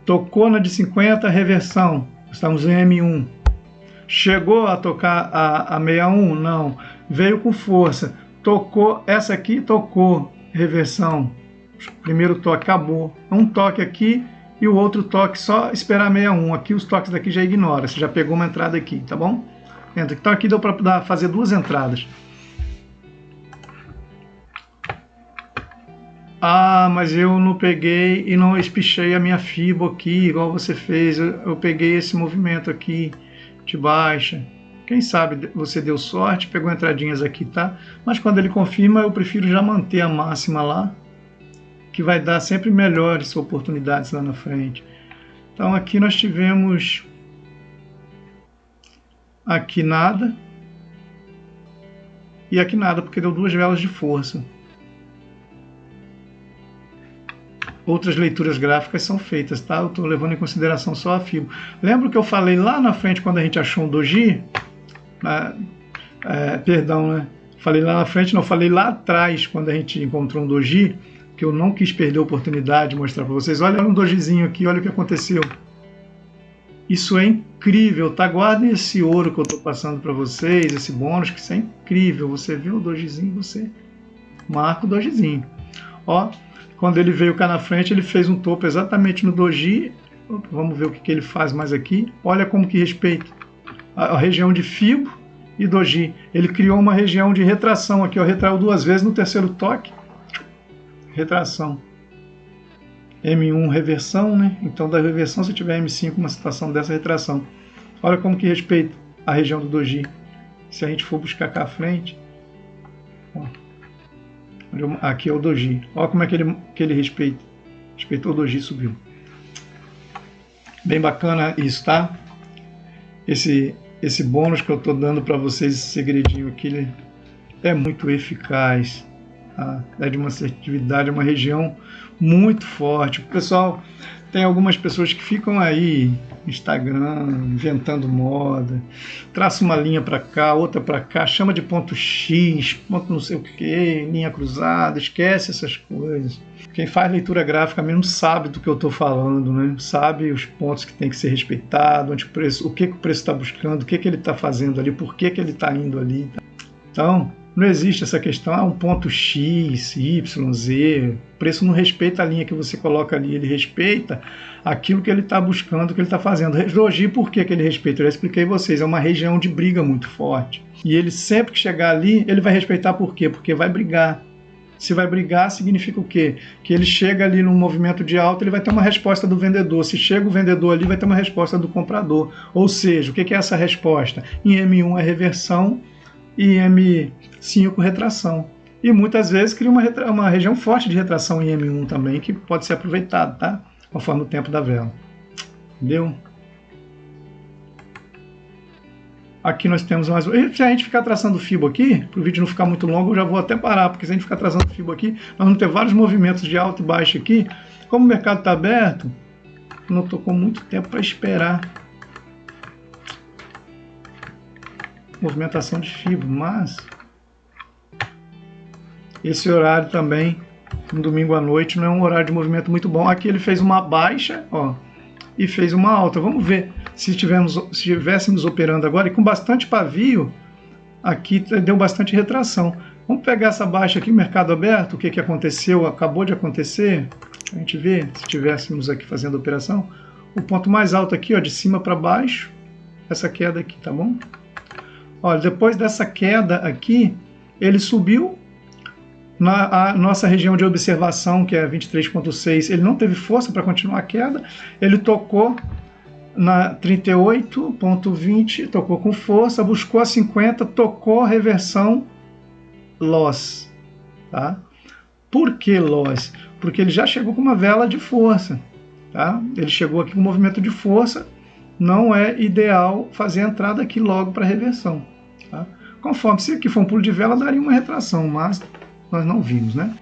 Tocou na de 50, reversão. Estamos em M1. Chegou a tocar a 61? Não. Veio com força. Tocou, essa aqui tocou, reversão. Primeiro toque, acabou. Um toque aqui e o outro toque só esperar 61. Aqui os toques daqui já ignora. Você já pegou uma entrada aqui, tá bom? Então aqui deu para fazer duas entradas. Ah, mas eu não peguei e não espichei a minha FIBO aqui, igual você fez. Eu peguei esse movimento aqui de baixa. Quem sabe você deu sorte, pegou entradinhas aqui, tá? Mas quando ele confirma, eu prefiro já manter a máxima lá, que vai dar sempre melhores oportunidades lá na frente. Então aqui nós tivemos aqui nada e aqui nada, porque deu duas velas de força. Outras leituras gráficas são feitas, tá? Eu estou levando em consideração só a FIBO. Lembra que eu falei lá na frente quando a gente achou um doji? Perdão, né? Falei lá na frente, não, falei lá atrás quando a gente encontrou um doji, que eu não quis perder a oportunidade de mostrar para vocês. Olha um dojizinho aqui, olha o que aconteceu. Isso é incrível, tá? Guardem esse ouro que eu estou passando para vocês, esse bônus, que isso é incrível. Você vê o dojizinho, você marca o dojizinho. Ó. Quando ele veio cá na frente, ele fez um topo exatamente no doji. Vamos ver o que ele faz mais aqui. Olha como que respeita a região de FIBO e doji. Ele criou uma região de retração aqui, ó, retraiu duas vezes no terceiro toque. Retração. M1 reversão, né? Então da reversão, se tiver M5, uma situação dessa retração. Olha como que respeita a região do doji. Se a gente for buscar cá à frente, ó. Aqui é o doji. Olha como é que ele respeita. Respeitou o doji, subiu. Bem bacana isso, tá? Esse bônus que eu estou dando para vocês, esse segredinho aqui, ele é muito eficaz. Tá? É de uma assertividade, é uma região muito forte. Pessoal, tem algumas pessoas que ficam aí no Instagram inventando moda, traça uma linha para cá, outra para cá, chama de ponto X, ponto não sei o que, linha cruzada, esquece essas coisas. Quem faz leitura gráfica mesmo sabe do que eu estou falando, né? Sabe os pontos que tem que ser respeitado, onde o preço, o que o preço está buscando, o que ele está fazendo ali, por que ele está indo ali. Então, não existe essa questão, um ponto X, Y, Z, o preço não respeita a linha que você coloca ali, ele respeita aquilo que ele está buscando, o que ele está fazendo. Doji, por que ele respeita? Eu já expliquei a vocês, é uma região de briga muito forte. E ele sempre que chegar ali, ele vai respeitar por quê? Porque vai brigar. Se vai brigar, significa o quê? Que ele chega ali num movimento de alta, ele vai ter uma resposta do vendedor. Se chega o vendedor ali, vai ter uma resposta do comprador. Ou seja, o que é essa resposta? Em M1 é reversão, e M5 retração. E muitas vezes cria uma região forte de retração em M1 também, que pode ser aproveitado, tá? Conforme o tempo da vela. Entendeu? Aqui nós temos mais... E se a gente ficar traçando FIBO aqui, para o vídeo não ficar muito longo, eu já vou até parar, porque se a gente ficar traçando FIBO aqui, nós vamos ter vários movimentos de alto e baixo aqui. Como o mercado está aberto, não estou com muito tempo para esperar movimentação de FIBO, mas esse horário também, um domingo à noite, não é um horário de movimento muito bom. Aqui ele fez uma baixa, ó, e fez uma alta. Vamos ver se estivéssemos operando agora, e com bastante pavio, aqui deu bastante retração. Vamos pegar essa baixa aqui, mercado aberto, o que aconteceu, acabou de acontecer, a gente vê, se estivéssemos aqui fazendo a operação, o ponto mais alto aqui, ó, de cima para baixo, essa queda aqui, tá bom? Olha, depois dessa queda aqui, ele subiu na nossa região de observação, que é 23,6, ele não teve força para continuar a queda, ele tocou na 38,20, tocou com força, buscou a 50, tocou a reversão, loss, tá? Por que loss? Porque ele já chegou com uma vela de força, tá? Ele chegou aqui com um movimento de força, não é ideal fazer a entrada aqui logo para reversão. Tá? Conforme, se aqui for um pulo de vela, daria uma retração, mas nós não vimos, né?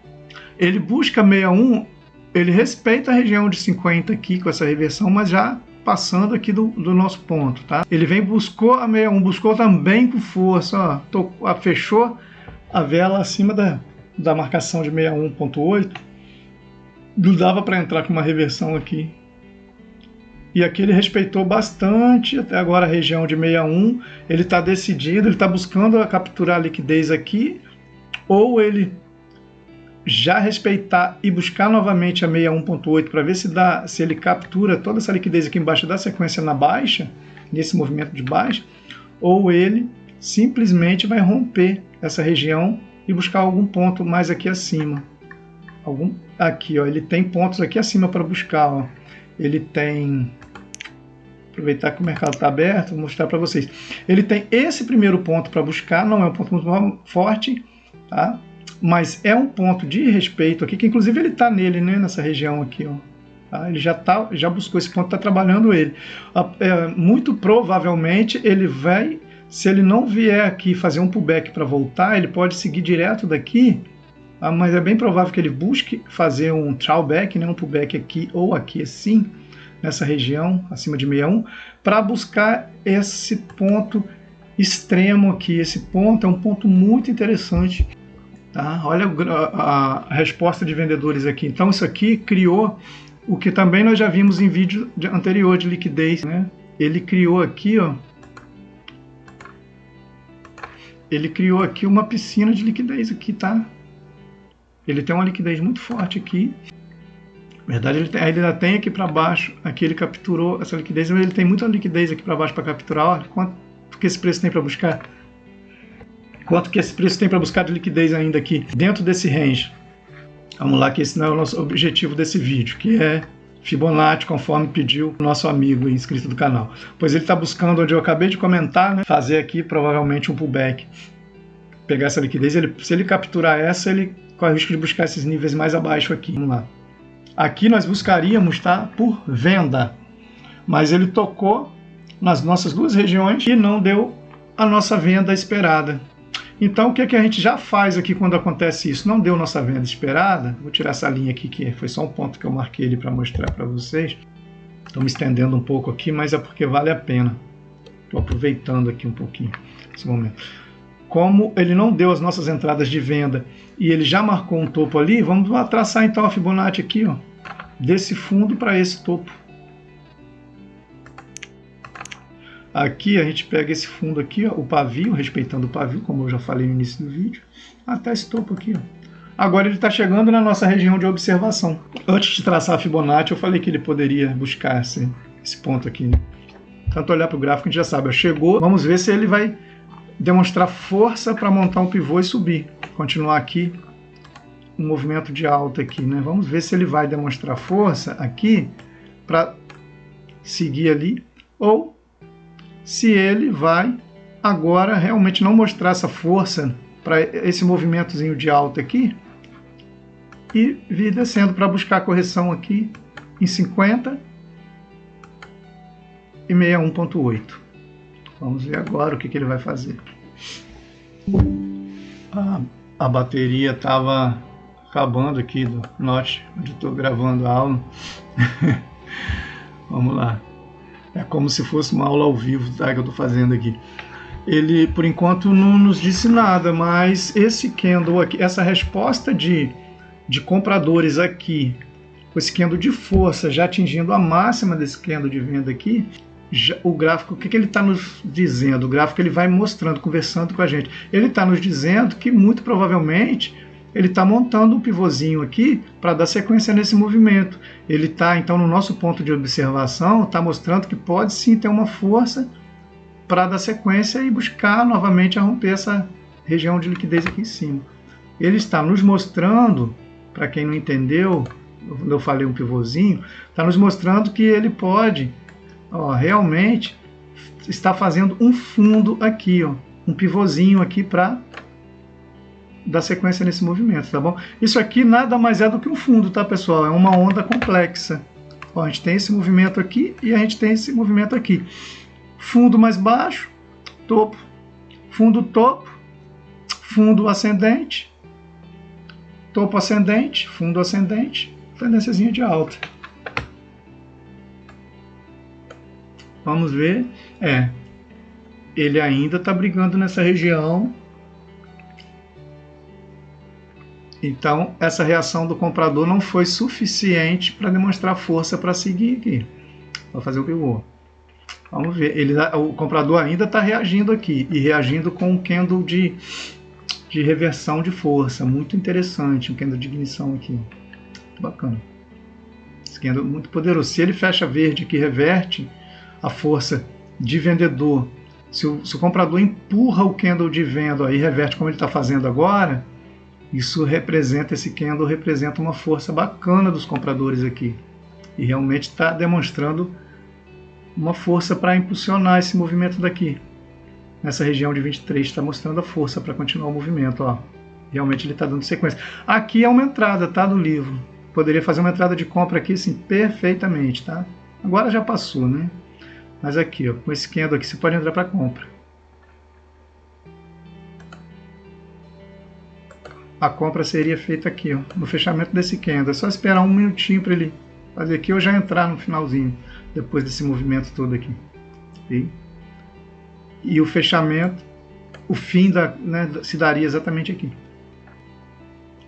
Ele busca 61, ele respeita a região de 50 aqui com essa reversão, mas já passando aqui do nosso ponto, tá? Ele buscou a 61, buscou também com força, ó, fechou a vela acima da marcação de 61.8, não dava para entrar com uma reversão aqui. E aqui ele respeitou bastante até agora a região de 61, ele está decidido, ele está buscando capturar a liquidez aqui, ou ele já respeitar e buscar novamente a 61.8 para ver se ele captura toda essa liquidez aqui embaixo da sequência na baixa, nesse movimento de baixa, ou ele simplesmente vai romper essa região e buscar algum ponto mais aqui acima. Aqui, ó, ele tem pontos aqui acima para buscar, ó. Ele tem, aproveitar que o mercado está aberto, vou mostrar para vocês. Ele tem esse primeiro ponto para buscar, não é um ponto muito forte, tá? Mas é um ponto de respeito aqui, que inclusive ele está nele, né, nessa região aqui, ó. Tá? Ele já buscou esse ponto, está trabalhando ele. Muito provavelmente ele vai, se ele não vier aqui fazer um pullback para voltar, ele pode seguir direto daqui, tá? Mas é bem provável que ele busque fazer um throwback, né, um pullback aqui ou aqui assim, nessa região, acima de 61, para buscar esse ponto extremo aqui. Esse ponto é um ponto muito interessante. Tá? Olha a resposta de vendedores aqui. Então isso aqui criou o que também nós já vimos em vídeo anterior de liquidez, né? Ele criou aqui, ó, ele criou aqui uma piscina de liquidez aqui, tá? Ele tem uma liquidez muito forte aqui. Na verdade, ele ainda tem aqui para baixo, aqui ele capturou essa liquidez, mas ele tem muita liquidez aqui para baixo para capturar. Olha quanto que esse preço tem para buscar. Quanto que esse preço tem para buscar de liquidez ainda aqui, dentro desse range. Vamos lá, que esse não é o nosso objetivo desse vídeo, que é Fibonacci, conforme pediu o nosso amigo inscrito do canal. Pois ele está buscando, onde eu acabei de comentar, né, fazer aqui provavelmente um pullback. Pegar essa liquidez, se ele capturar essa, ele corre o risco de buscar esses níveis mais abaixo aqui. Vamos lá. Aqui nós buscaríamos, tá, por venda, mas ele tocou nas nossas duas regiões e não deu a nossa venda esperada. Então, o que a gente já faz aqui quando acontece isso? Não deu nossa venda esperada. Vou tirar essa linha aqui, que foi só um ponto que eu marquei ali para mostrar para vocês. Estou me estendendo um pouco aqui, mas é porque vale a pena. Estou aproveitando aqui um pouquinho esse momento. Como ele não deu as nossas entradas de venda e ele já marcou um topo ali, vamos traçar então a Fibonacci aqui, ó, desse fundo para esse topo. Aqui a gente pega esse fundo aqui, ó, o pavio, respeitando o pavio, como eu já falei no início do vídeo, até esse topo aqui, ó. Agora ele está chegando na nossa região de observação. Antes de traçar a Fibonacci, eu falei que ele poderia buscar esse ponto aqui, né? Tanto olhar para o gráfico, a gente já sabe, ó, chegou. Vamos ver se ele vai demonstrar força para montar um pivô e subir. Continuar aqui, um movimento de alta aqui, né? Vamos ver se ele vai demonstrar força aqui para seguir ali, ou se ele vai agora realmente não mostrar essa força para esse movimentozinho de alta aqui e vir descendo para buscar a correção aqui em 50 e 61.8. Vamos ver agora o que ele vai fazer. A bateria estava acabando aqui do Note, onde estou gravando a aula. Vamos lá. É como se fosse uma aula ao vivo, tá, que eu estou fazendo aqui. Ele, por enquanto, não nos disse nada, mas esse candle aqui, essa resposta de compradores aqui, com esse candle de força já atingindo a máxima desse candle de venda aqui, o gráfico, o que ele está nos dizendo? O gráfico ele vai mostrando, conversando com a gente. Ele está nos dizendo que muito provavelmente ele está montando um pivôzinho aqui para dar sequência nesse movimento. Ele está, então, no nosso ponto de observação, está mostrando que pode sim ter uma força para dar sequência e buscar novamente a romper essa região de liquidez aqui em cima. Ele está nos mostrando, para quem não entendeu, eu falei um pivôzinho, está nos mostrando que ele pode, ó, realmente está fazendo um fundo aqui, ó, um pivôzinho aqui para dar sequência nesse movimento, tá bom? Isso aqui nada mais é do que um fundo, tá, pessoal? É uma onda complexa. Ó, a gente tem esse movimento aqui e a gente tem esse movimento aqui. Fundo mais baixo, topo, fundo topo, fundo ascendente, topo ascendente, fundo ascendente, tendênciazinha de alta. Vamos ver, ele ainda está brigando nessa região. Então, essa reação do comprador não foi suficiente para demonstrar força para seguir aqui. Vou fazer o pivô. Vamos ver. O comprador ainda está reagindo aqui. E reagindo com um candle de reversão de força. Muito interessante. Um candle de ignição aqui. Muito bacana. Esse candle é muito poderoso. Se ele fecha verde aqui, reverte a força de vendedor. Se o comprador empurra o candle de venda e reverte como ele está fazendo agora, esse candle representa uma força bacana dos compradores aqui. E realmente está demonstrando uma força para impulsionar esse movimento daqui. Nessa região de 23 está mostrando a força para continuar o movimento. Ó. Realmente ele está dando sequência. Aqui é uma entrada, tá, do livro. Poderia fazer uma entrada de compra aqui, sim, perfeitamente, tá? Agora já passou, né? Mas aqui, ó, com esse candle aqui, você pode entrar para compra. A compra seria feita aqui, ó, no fechamento desse candle. É só esperar um minutinho para ele fazer aqui ou já entrar no finalzinho, depois desse movimento todo aqui. Okay? E o fechamento, o fim se daria exatamente aqui.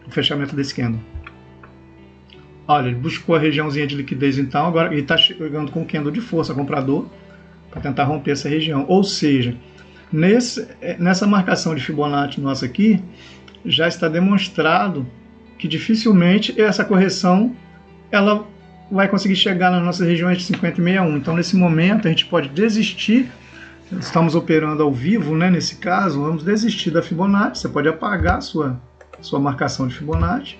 O fechamento desse candle. Olha, ele buscou a regiãozinha de liquidez então, agora ele está chegando com o candle de força comprador para tentar romper essa região. Ou seja, nessa marcação de Fibonacci nossa aqui, já está demonstrado que dificilmente essa correção ela vai conseguir chegar nas nossas regiões de 50 e 61. Então, nesse momento, a gente pode desistir. Estamos operando ao vivo, né? Nesse caso, vamos desistir da Fibonacci. Você pode apagar a sua marcação de Fibonacci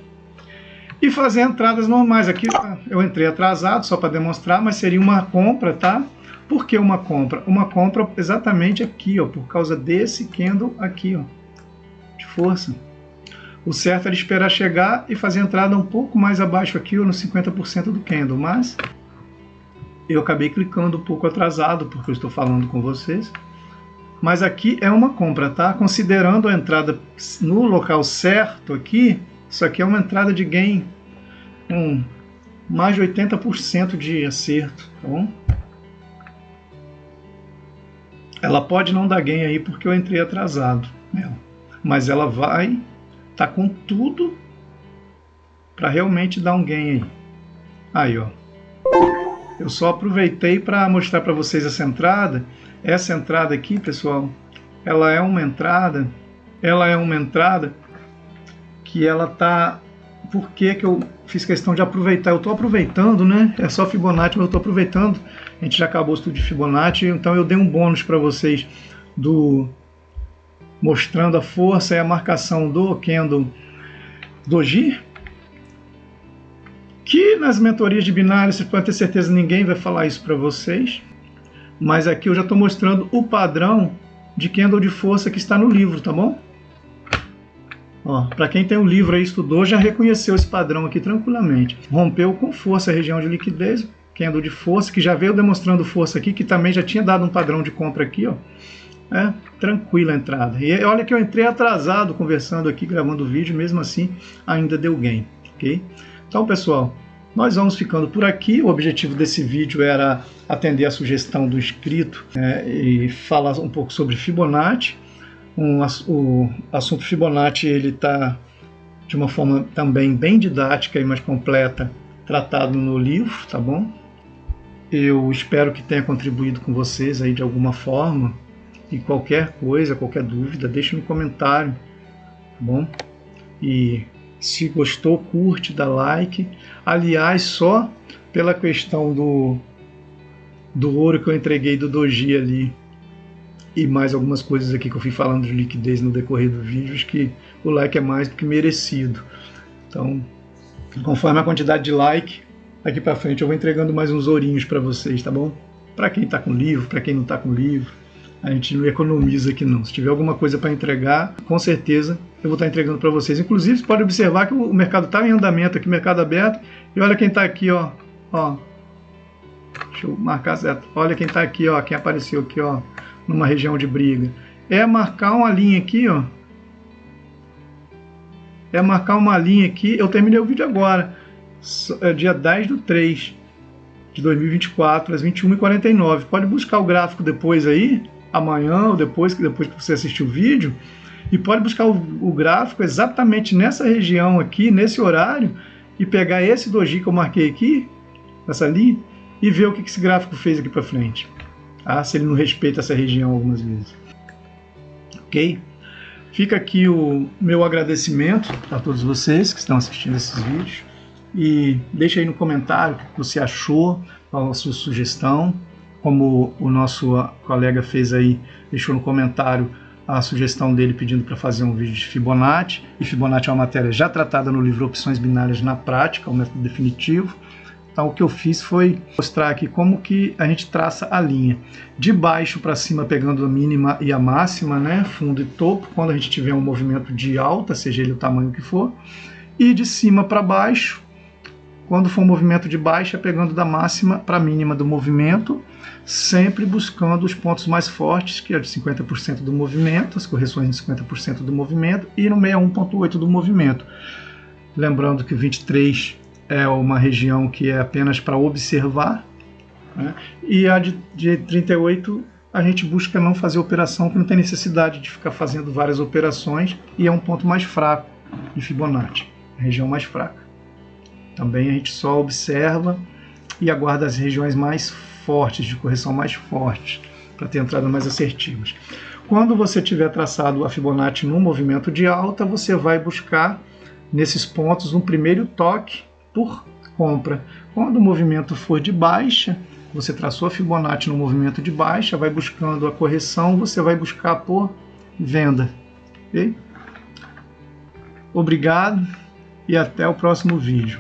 e fazer entradas normais. Aqui eu entrei atrasado, só para demonstrar, mas seria uma compra, tá? Por que uma compra? Uma compra exatamente aqui, ó, por causa desse candle aqui, ó, de força. O certo era esperar chegar e fazer a entrada um pouco mais abaixo aqui, ou no 50% do candle, mas eu acabei clicando um pouco atrasado, porque eu estou falando com vocês. Mas aqui é uma compra, tá? Considerando a entrada no local certo aqui, isso aqui é uma entrada de gain com mais de 80% de acerto, tá bom? Ela pode não dar gain aí porque eu entrei atrasado nela, mas ela vai tá com tudo para realmente dar um gain aí. Aí, ó. Eu só aproveitei para mostrar para vocês essa entrada. Essa entrada aqui, pessoal, ela é uma entrada que ela tá... Por que que eu fiz questão de aproveitar? Eu estou aproveitando, né? É só Fibonacci, mas eu estou aproveitando. A gente já acabou o estudo de Fibonacci, então eu dei um bônus para vocês mostrando a força e a marcação do candle Doji, que nas mentorias de binário, vocês podem ter certeza, ninguém vai falar isso para vocês, mas aqui eu já estou mostrando o padrão de candle de força que está no livro, tá bom? Para quem tem o livro aí, estudou, já reconheceu esse padrão aqui tranquilamente. Rompeu com força a região de liquidez, candle de força, que já veio demonstrando força aqui, que também já tinha dado um padrão de compra aqui, ó. Tranquila a entrada. E olha que eu entrei atrasado conversando aqui, gravando o vídeo, mesmo assim ainda deu gain, ok? Então, pessoal, nós vamos ficando por aqui. O objetivo desse vídeo era atender a sugestão do inscrito e falar um pouco sobre Fibonacci. O assunto Fibonacci ele está de uma forma também bem didática e mais completa, tratado no livro, tá bom? Eu espero que tenha contribuído com vocês aí de alguma forma. E qualquer coisa, qualquer dúvida, deixe no comentário, tá bom? E se gostou, curte, dá like. Aliás, só pela questão do ouro que eu entreguei do Doji ali e mais algumas coisas aqui que eu fui falando de liquidez no decorrer do vídeo, acho que o like é mais do que merecido. Então, conforme a quantidade de like, daqui para frente eu vou entregando mais uns ourinhos para vocês, tá bom? Para quem está com livro, para quem não está com livro. A gente não economiza aqui não. Se tiver alguma coisa para entregar, com certeza eu vou estar entregando para vocês. Inclusive, você pode observar que o mercado está em andamento aqui, mercado aberto. E olha quem está aqui, ó. Deixa eu marcar certo. Olha quem está aqui, ó, quem apareceu aqui, ó, numa região de briga. É marcar uma linha aqui, ó. É marcar uma linha aqui. Eu terminei o vídeo agora. É dia 10/3 de 2024, às 21h49. Pode buscar o gráfico depois aí, amanhã ou depois que você assistir o vídeo. E pode buscar o gráfico exatamente nessa região aqui, nesse horário, e pegar esse doji que eu marquei aqui, essa linha, e ver o que esse gráfico fez aqui para frente. Tá? Se ele não respeita essa região algumas vezes. Ok? Fica aqui o meu agradecimento a todos vocês que estão assistindo esses vídeos. E deixa aí no comentário o que você achou, qual a sua sugestão. Como o nosso colega fez aí, deixou no comentário a sugestão dele pedindo para fazer um vídeo de Fibonacci. E Fibonacci é uma matéria já tratada no livro Opções Binárias na Prática, o método definitivo. Então o que eu fiz foi mostrar aqui como que a gente traça a linha. De baixo para cima pegando a mínima e a máxima, né? Fundo e topo, quando a gente tiver um movimento de alta, seja ele o tamanho que for. E de cima para baixo, quando for um movimento de baixa, pegando da máxima para a mínima do movimento, sempre buscando os pontos mais fortes, que é de 50% do movimento, as correções de 50% do movimento, e no 61,8% do movimento. Lembrando que o 23 é uma região que é apenas para observar, né? E a de 38 a gente busca não fazer operação, que não tem necessidade de ficar fazendo várias operações, e é um ponto mais fraco de Fibonacci, a região mais fraca. Também a gente só observa e aguarda as regiões mais fortes, de correção mais fortes, para ter entradas mais assertivas. Quando você tiver traçado a Fibonacci num movimento de alta, você vai buscar nesses pontos um primeiro toque por compra. Quando o movimento for de baixa, você traçou a Fibonacci no movimento de baixa, vai buscando a correção, você vai buscar por venda. Ok? Obrigado e até o próximo vídeo.